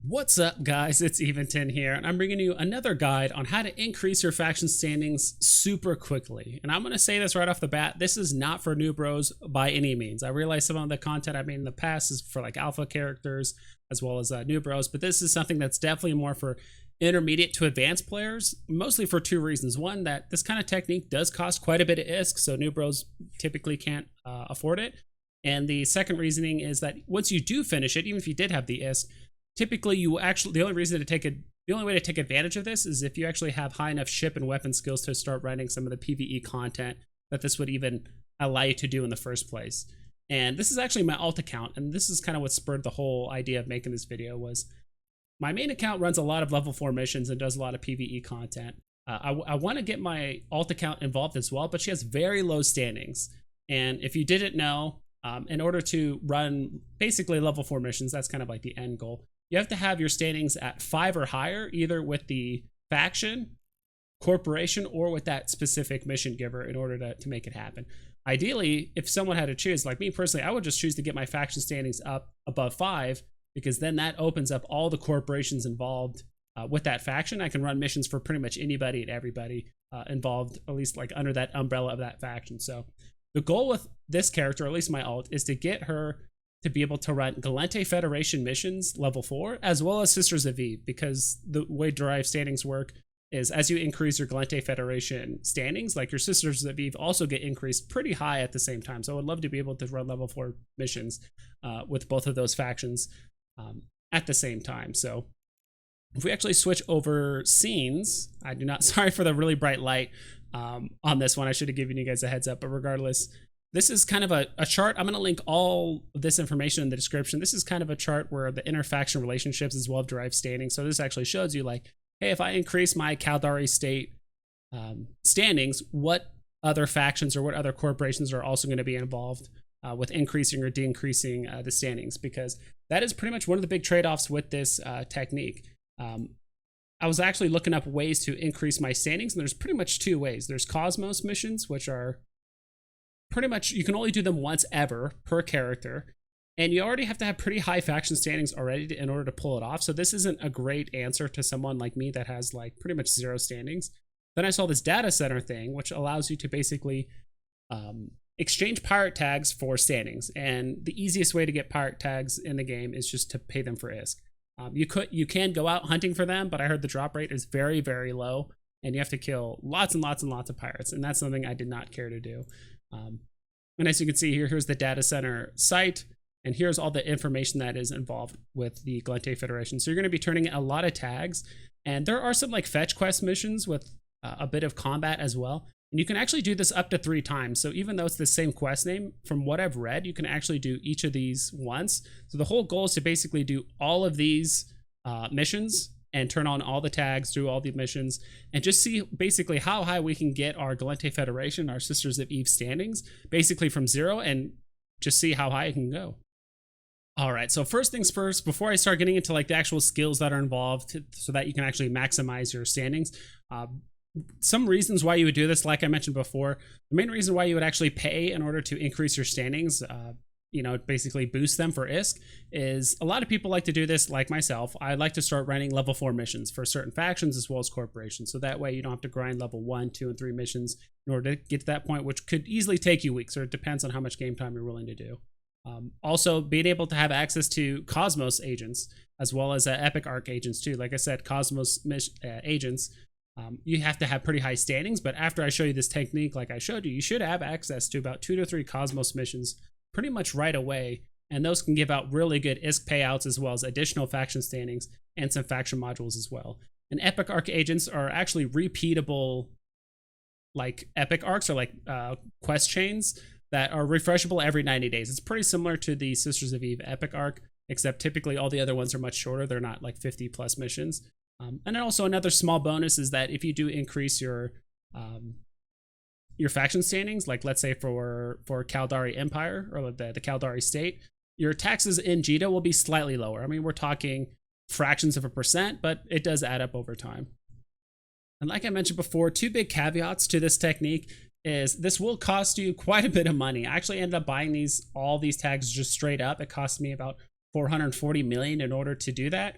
What's up, guys? It's Eventon here, and I'm bringing you another guide on how to increase your faction standings super quickly. And I'm going to say this right off the bat, this is not for new bros by any means. I realize some of the content I've made in the past is for like alpha characters as well as new bros, but this is something that's definitely more for intermediate to advanced players, mostly for two reasons. One, that this kind of technique does cost quite a bit of ISK, so new bros typically can't afford it. And the second reasoning is that once you do finish it, even if you did have the ISK, typically you actually, the only way to take advantage of this is if you actually have high enough ship and weapon skills to start running some of the PvE content that this would even allow you to do in the first place. And this is actually my alt account, and this is kind of what spurred the whole idea of making this video. Was my main account runs a lot of level 4 missions and does a lot of PvE content. I want to get my alt account involved as well, but she has very low standings. And if you didn't know, in order to run basically level 4 missions, that's kind of like the end goal. You have to have your standings at 5 or higher, either with the faction, corporation, or with that specific mission giver in order to make it happen. Ideally, if someone had to choose, like me personally, I would just choose to get my faction standings up above 5, because then that opens up all the corporations involved with that faction. I can run missions for pretty much anybody and everybody involved, at least like under that umbrella of that faction. So the goal with this character, or at least my alt, is to get her to be able to run Gallente Federation missions level 4, as well as Sisters of Eve, because the way derived standings work is as you increase your Gallente Federation standings, like your Sisters of Eve also get increased pretty high at the same time. So I would love to be able to run level 4 missions with both of those factions at the same time. So if we actually switch over scenes, I do not, sorry for the really bright light on this one, I should have given you guys a heads up, but regardless, this is kind of a chart. I'm going to link all of this information in the description. This is kind of a chart where the interfaction relationships as well as derived standings. So this actually shows you like, hey, if I increase my Caldari state standings, what other factions or what other corporations are also going to be involved with increasing or decreasing the standings, because that is pretty much one of the big trade-offs with this technique. I was actually looking up ways to increase my standings, and there's pretty much two ways. There's Cosmos missions, which are pretty much, you can only do them once ever per character, and you already have to have pretty high faction standings already in order to pull it off. So this isn't a great answer to someone like me that has like pretty much 0 standings. Then I saw this data center thing, which allows you to basically exchange pirate tags for standings. And the easiest way to get pirate tags in the game is just to pay them for ISK. You can go out hunting for them, but I heard the drop rate is very, very low, and you have to kill lots and lots and lots of pirates, and that's something I did not care to do. And as you can see here, here's the data center site, and here's all the information that is involved with the Gallente Federation. So you're going to be turning in a lot of tags, and there are some like fetch quest missions with a bit of combat as well. And you can actually do this up to 3 times. So even though it's the same quest name, from what I've read, you can actually do each of these once. So the whole goal is to basically do all of these missions and turn on all the tags, do all the missions, and just see basically how high we can get our Gallente Federation, our Sisters of Eve standings, basically from 0, and just see how high it can go. All right, so first things first, before I start getting into like the actual skills that are involved so that you can actually maximize your standings, some reasons why you would do this, like I mentioned before, the main reason why you would actually pay in order to increase your standings, basically boost them for ISK, is a lot of people like to do this, like myself. I like to start running level 4 missions for certain factions as well as corporations. So that way you don't have to grind level 1, 2, and 3 missions in order to get to that point, which could easily take you weeks, or it depends on how much game time you're willing to do. Also, being able to have access to Cosmos agents as well as Epic Arc agents too. Like I said, Cosmos agents, you have to have pretty high standings, but after I show you this technique like I showed you, you should have access to about 2 to 3 Cosmos missions pretty much right away, and those can give out really good ISK payouts as well as additional faction standings and some faction modules as well. And Epic Arc agents are actually repeatable like Epic Arcs, or like quest chains that are refreshable every 90 days. It's pretty similar to the Sisters of Eve Epic Arc, except typically all the other ones are much shorter. They're not like 50 plus missions. And then also another small bonus is that if you do increase your faction standings, like let's say for Caldari Empire, or the Caldari state, your taxes in JITA will be slightly lower. I mean, we're talking fractions of a %, but it does add up over time. And like I mentioned before, 2 big caveats to this technique is this will cost you quite a bit of money. I actually ended up buying all these tags just straight up. It cost me about 440 million in order to do that.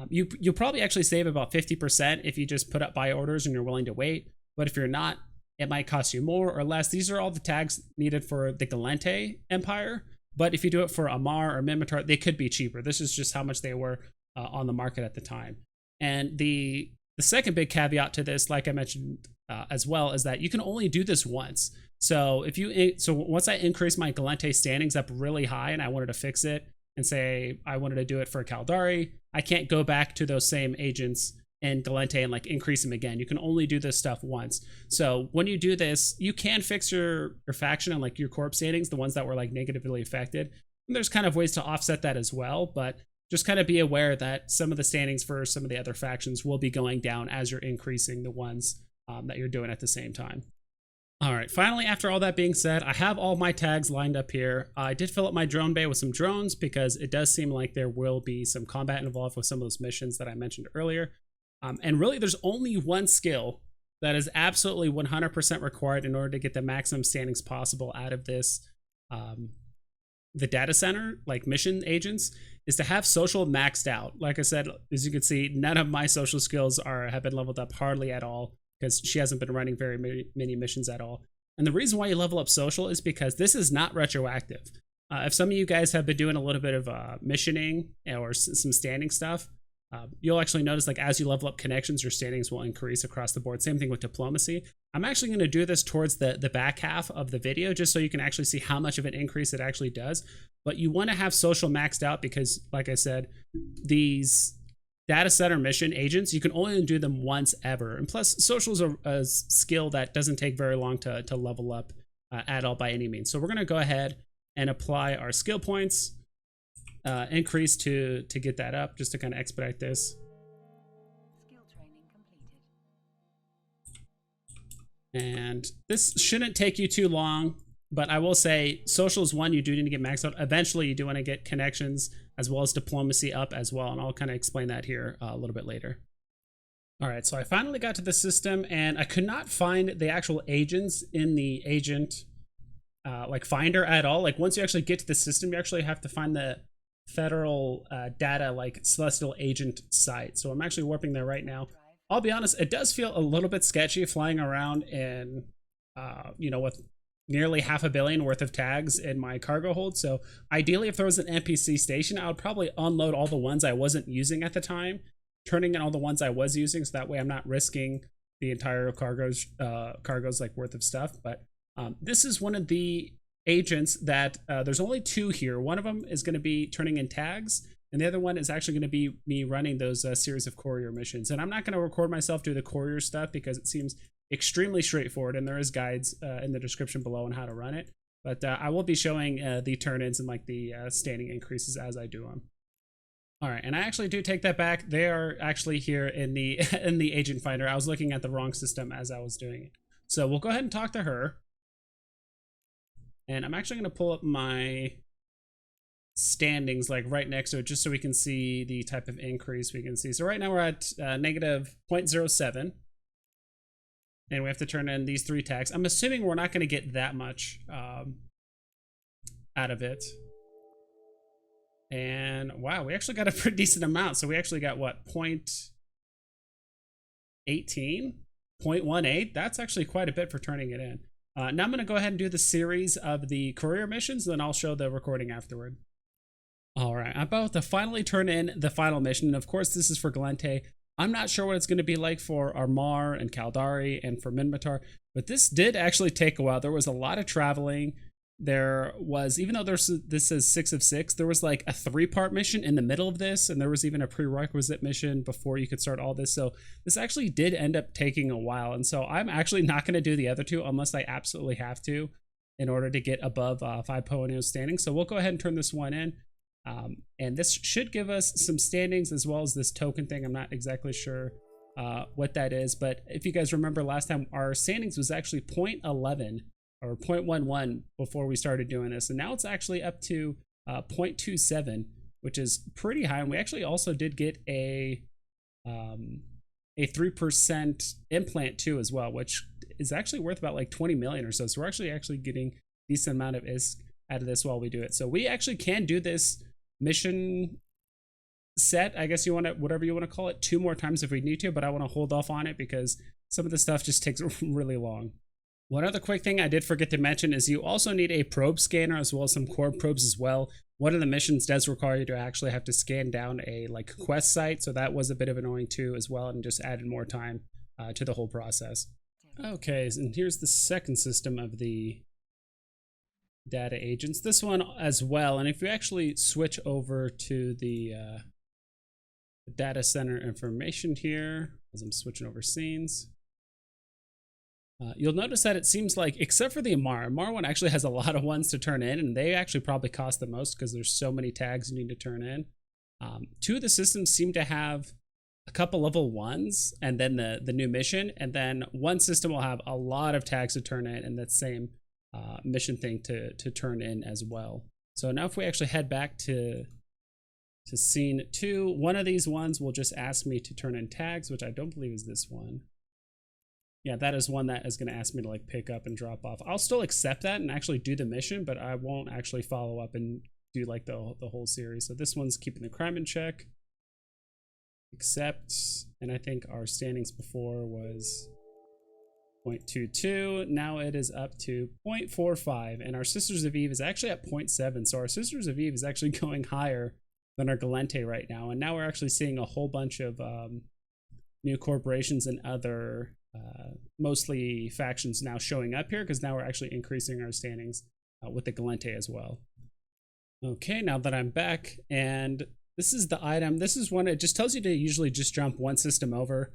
You'll probably actually save about 50% if you just put up buy orders and you're willing to wait. But if you're not, it might cost you more or less. These are all the tags needed for the Gallente Empire. But if you do it for Amarr or Minmatar, they could be cheaper. This is just how much they were on the market at the time. And the second big caveat to this, like I mentioned as well, is that you can only do this once. So once I increase my Gallente standings up really high and I wanted to fix it and say I wanted to do it for Caldari, I can't go back to those same agents and Gallente and like increase them again. You can only do this stuff once. So when you do this, you can fix your faction and like your corp standings, the ones that were like negatively affected. And there's kind of ways to offset that as well, but just kind of be aware that some of the standings for some of the other factions will be going down as you're increasing the ones that you're doing at the same time. All right, finally, after all that being said, I have all my tags lined up here. I did fill up my drone bay with some drones because it does seem like there will be some combat involved with some of those missions that I mentioned earlier. And really, there's only one skill that is absolutely 100% required in order to get the maximum standings possible out of this, the data center, like mission agents, is to have social maxed out. Like I said, as you can see, none of my social skills have been leveled up hardly at all because she hasn't been running very many missions at all. And the reason why you level up social is because this is not retroactive. If some of you guys have been doing a little bit of missioning or some standing stuff, you'll actually notice like as you level up connections, your standings will increase across the board. Same thing with diplomacy. I'm actually going to do this towards the back half of the video just so you can actually see how much of an increase it actually does. But you want to have social maxed out because, like I said, these data center mission agents, you can only do them once ever. And plus, social is a skill that doesn't take very long to level up at all by any means. So we're going to go ahead and apply our skill points. Increase to get that up just to kind of expedite this. Skill training completed. And this shouldn't take you too long, but I will say social is one you do need to get maxed out. Eventually you do want to get connections as well as diplomacy up as well, and I'll kind of explain that here a little bit later. All right, so I finally got to the system and I could not find the actual agents in the agent like finder at all. Like once you actually get to the system, you actually have to find the federal data like celestial agent site. So I'm actually warping there right now. I'll be honest, it does feel a little bit sketchy flying around in with nearly 500 million worth of tags in my cargo hold. So ideally, if there was an NPC station, I would probably unload all the ones I wasn't using at the time, turning in all the ones I was using, so that way I'm not risking the entire cargo's like worth of stuff. But this is one of the agents that there's only two here. One of them is going to be turning in tags, and the other one is actually going to be me running those series of courier missions. And I'm not going to record myself do the courier stuff because it seems extremely straightforward, and there is guides in the description below on how to run it. But I will be showing the turn-ins and like the standing increases as I do them. All right, and I actually do take that back. They are actually here in the in the agent finder. I was looking at the wrong system as I was doing it. So we'll go ahead and talk to her. And I'm actually going to pull up my standings like right next to it just so we can see the type of increase we can see. So right now we're at negative 0.07. And we have to turn in these 3 tags. I'm assuming we're not going to get that much out of it. And wow, we actually got a pretty decent amount. So we actually got what, 0.18? 0.18? That's actually quite a bit for turning it in. Now I'm going to go ahead and do the series of the courier missions, then I'll show the recording afterward. All right, I'm about to finally turn in the final mission. And of course, this is for Gallente. I'm not sure what it's going to be like for Amarr and Caldari and for Minmatar, but this did actually take a while. There was a lot of traveling. There was, even though this says 6 of 6, there was like a 3-part mission in the middle of this, and there was even a prerequisite mission before you could start all this. So this actually did end up taking a while, and so I'm actually not going to do the other 2 unless I absolutely have to in order to get above 5.0 standing. So we'll go ahead and turn this one in, and this should give us some standings as well as this token thing. I'm not exactly sure what that is, but if you guys remember last time, our standings was actually 0.11 or 0.11 before we started doing this, and now it's actually up to 0.27, which is pretty high. And we actually also did get a 3% implant too as well, which is actually worth about like 20 million or so. So we're actually getting a decent amount of ISK out of this while we do it. So we actually can do this mission set, I guess you want to, whatever you want to call it, 2 more times if we need to, but I want to hold off on it because some of the stuff just takes really long. One other quick thing I did forget to mention is you also need a probe scanner as well as some core probes as well. One of the missions does require you to actually have to scan down a like quest site, so that was a bit of annoying too as well, and just added more time to the whole process. Okay, and here's the second system of the data agents. This one as well, and if you actually switch over to the data center information here, as I'm switching over scenes, you'll notice that it seems like, except for the Amarr one actually has a lot of ones to turn in, and they actually probably cost the most because there's so many tags you need to turn in. 2 of the systems seem to have a couple level 1s and then the new mission, and then one system will have a lot of tags to turn in and that same mission thing to turn in as well. So now if we actually head back to scene 2, one of these ones will just ask me to turn in tags, which I don't believe is this one. Yeah, that is one that is going to ask me to like pick up and drop off. I'll still accept that and actually do the mission, but I won't actually follow up and do like the whole series. So this one's keeping the crime in check. Accept, and I think our standings before was 0.22. Now it is up to 0.45, and our Sisters of Eve is actually at 0.7. So our Sisters of Eve is actually going higher than our Gallente right now, and now we're actually seeing a whole bunch of new corporations and other mostly factions now showing up here, because now we're actually increasing our standings with the Gallente as well. Okay, now that I'm back, and this is the item. This is one, it just tells you to usually just jump one system over,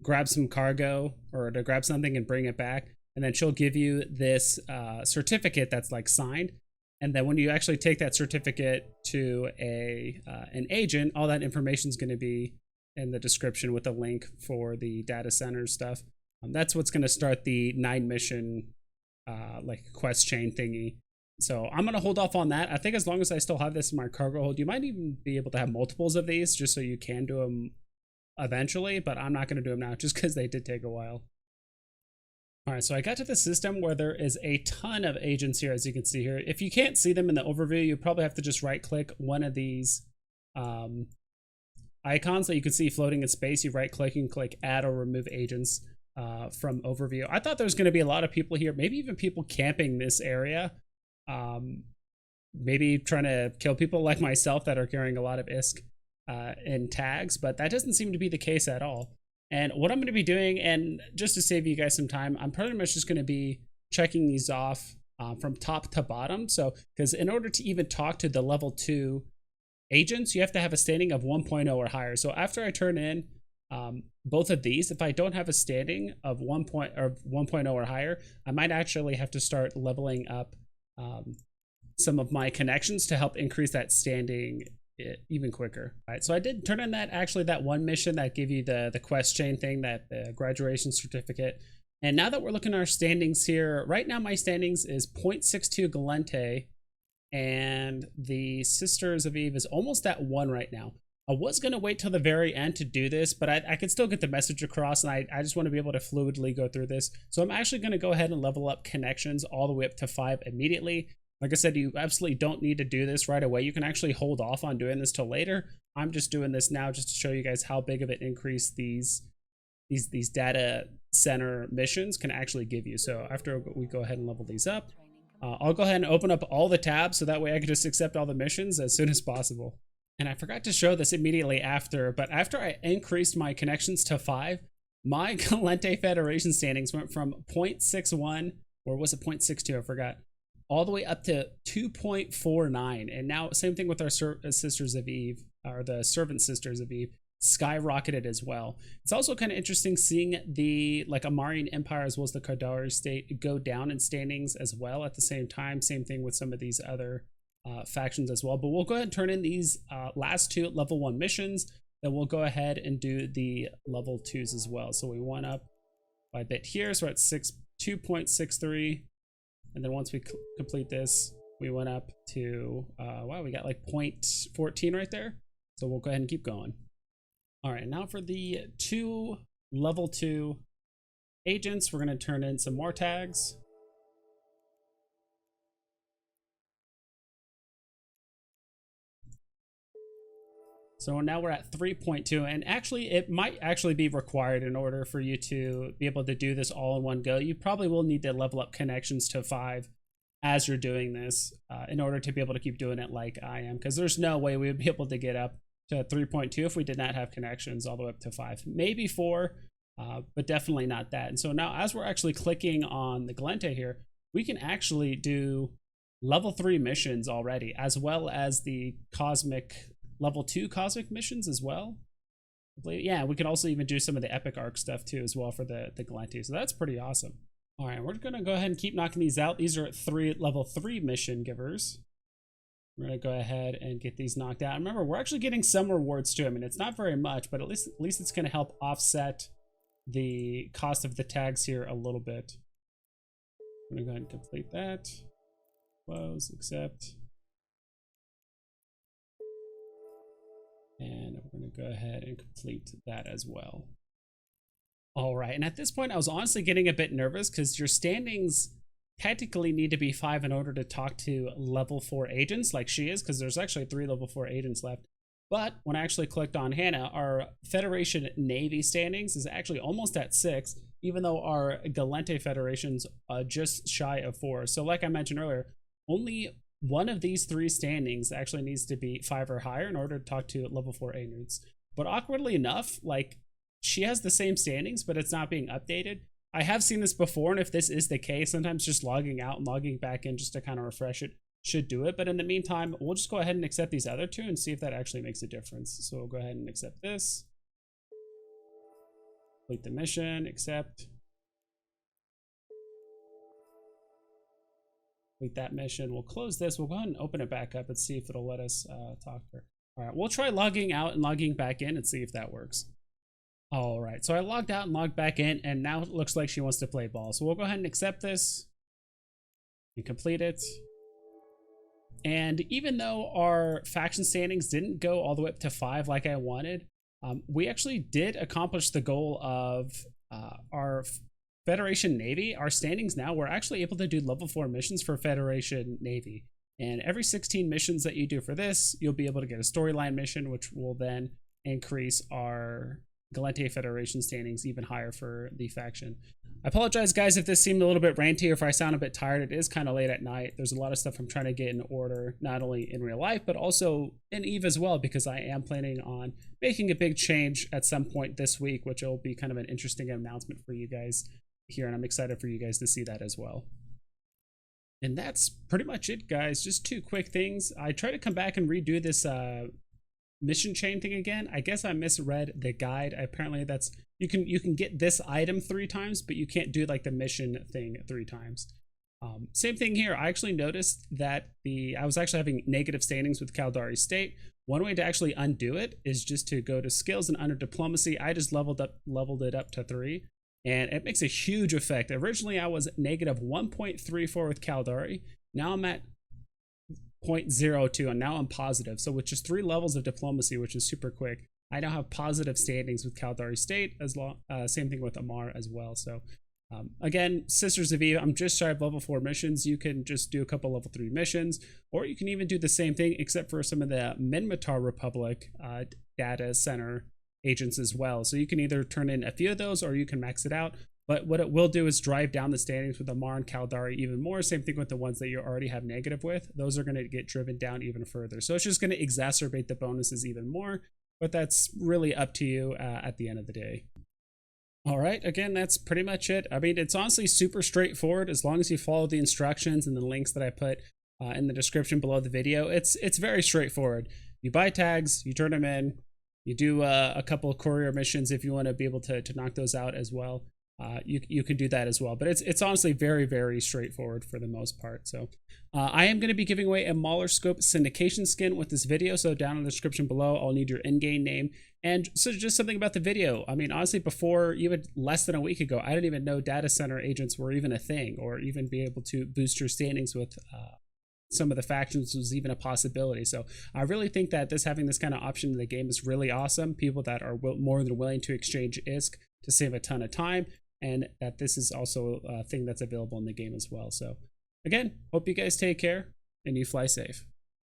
grab some cargo or to grab something and bring it back. And then she'll give you this certificate that's like signed. And then when you actually take that certificate to an agent, all that information is going to be in the description with a link for the data center stuff. That's what's going to start the 9 mission like quest chain thingy. So I'm going to hold off on that. I think as long as I still have this in my cargo hold, you might even be able to have multiples of these just so you can do them eventually, but I'm not going to do them now just because they did take a while. All right, so I got to the system where there is a ton of agents here, as you can see here. If you can't see them in the overview, you probably have to just right click one of these icons that you can see floating in space. You right click and click add or remove agents from overview. I thought there was going to be a lot of people here, maybe even people camping this area. Maybe trying to kill people like myself that are carrying a lot of ISK and tags, but that doesn't seem to be the case at all. And what I'm going to be doing, and just to save you guys some time, I'm pretty much just going to be checking these off from top to bottom. So, because in order to even talk to the level 2 agents, you have to have a standing of 1.0 or higher. So after I turn in both of these, if I don't have a standing of 1.0 or higher, I might actually have to start leveling up some of my connections to help increase that standing even quicker. All right, so I did turn in that one mission that gave you the quest chain thing, that the graduation certificate. And now that we're looking at our standings here, right now my standings is 0.62 Gallente, and the Sisters of Eve is almost at 1 right now. I was going to wait till the very end to do this, but I could still get the message across, and I just want to be able to fluidly go through this. So I'm actually going to go ahead and level up connections all the way up to 5 immediately. Like I said, you absolutely don't need to do this right away. You can actually hold off on doing this till later. I'm just doing this now just to show you guys how big of an increase these data center missions can actually give you. So after we go ahead and level these up, I'll go ahead and open up all the tabs so that way I can just accept all the missions as soon as possible. And I forgot to show this immediately after, but after I increased my connections to 5, my Gallente Federation standings went from 0.61, or was it 0.62? I forgot. All the way up to 2.49. And now same thing with our Sisters of Eve, or the Servant Sisters of Eve, skyrocketed as well. It's also kind of interesting seeing the Amarrian Empire as well as the Caldari state go down in standings as well at the same time. Same thing with some of these other factions as well. But we'll go ahead and turn in these last 2 level 1 missions. Then we'll go ahead and do the level 2s as well. So we went up by a bit here. So we're at 2.63. And then once we complete this, we went up to, wow, we got like 0.14 right there. So we'll go ahead and keep going. All right, now for the 2 level 2 agents, we're going to turn in some more tags. So now we're at 3.2, and actually it might actually be required in order for you to be able to do this all in one go. You probably will need to level up connections to 5 as you're doing this in order to be able to keep doing it like I am, because there's no way we would be able to get up to 3.2 if we did not have connections all the way up to 5. Maybe 4, but definitely not that. And so now as we're actually clicking on the Gallente here, we can actually do level 3 missions already, as well as the cosmic level 2 cosmic missions as well. Yeah, we can also even do some of the epic arc stuff too as well for the Gallente. So that's pretty awesome. All right, we're gonna go ahead and keep knocking these out. These are level 3 mission givers. We're gonna go ahead and get these knocked out. Remember, we're actually getting some rewards too. I mean, it's not very much, but at least it's gonna help offset the cost of the tags here a little bit. I'm gonna go ahead and complete that. Close, accept. And we're going to go ahead and complete that as well. All right, and at this point, I was honestly getting a bit nervous because your standings technically need to be 5 in order to talk to level 4 agents like she is, because there's actually 3 level 4 agents left. But when I actually clicked on Hannah, our Federation Navy standings is actually almost at 6, even though our Gallente Federation's just shy of 4. So like I mentioned earlier, only one of these 3 standings actually needs to be 5 or higher in order to talk to level 4 agents. But awkwardly enough, like, she has the same standings, but it's not being updated. I have seen this before, and if this is the case, sometimes just logging out and logging back in just to kind of refresh it should do it. But in the meantime, we'll just go ahead and accept these other 2 and see if that actually makes a difference. So we'll go ahead and accept this. Complete the mission, accept. That mission. We'll close this. We'll go ahead and open it back up and see if it'll let us talk to her. All right, we'll try logging out and logging back in and see if that works. All right, so I logged out and logged back in, and now it looks like she wants to play ball. So we'll go ahead and accept this and complete it. And even though our faction standings didn't go all the way up to 5 like I wanted, we actually did accomplish the goal of our Federation Navy. Our standings now, we're actually able to do level 4 missions for Federation Navy. And every 16 missions that you do for this, you'll be able to get a storyline mission, which will then increase our Gallente Federation standings even higher for the faction. I apologize, guys, if this seemed a little bit ranty or if I sound a bit tired. It is kind of late at night. There's a lot of stuff I'm trying to get in order, not only in real life, but also in EVE as well, because I am planning on making a big change at some point this week, which will be kind of an interesting announcement for you guys here, and I'm excited for you guys to see that as well. And that's pretty much it, guys. Just 2 quick things. I try to come back and redo this mission chain thing again. I guess I misread the guide. Apparently that's you can get this item 3 times, but you can't do like the mission thing 3 times. Same thing here. I actually noticed that I was actually having negative standings with Caldari State. One way to actually undo it is just to go to skills and under diplomacy. I just leveled it up to 3. And it makes a huge effect. Originally, I was negative 1.34 with Caldari. Now I'm at 0.02, and now I'm positive. So with just 3 levels of diplomacy, which is super quick, I now have positive standings with Caldari State. Same thing with Amarr as well. So again, Sisters of Eve, I'm just shy of level 4 missions. You can just do a couple level 3 missions, or you can even do the same thing, except for some of the Minmatar Republic data center agents as well. So you can either turn in a few of those or you can max it out. But what it will do is drive down the standings with Amarr and Caldari even more. Same thing with the ones that you already have negative with. Those are going to get driven down even further. So it's just going to exacerbate the bonuses even more. But that's really up to you at the end of the day. All right, again, that's pretty much it. I mean, it's honestly super straightforward as long as you follow the instructions and the links that I put in the description below the video. It's very straightforward. You buy tags, you turn them in. You do a couple of courier missions if you want to be able to knock those out as well. You can do that as well. But it's honestly very, very straightforward for the most part. So I am going to be giving away a Mauler Scope syndication skin with this video. So down in the description below, I'll need your in-game name. And so just something about the video. I mean, honestly, before even less than a week ago, I didn't even know data center agents were even a thing, or even be able to boost your standings with some of the factions was even a possibility. So I really think that having this kind of option in the game is really awesome. People that are more than willing to exchange ISK to save a ton of time, and that this is also a thing that's available in the game as well. So again, hope you guys take care and you fly safe.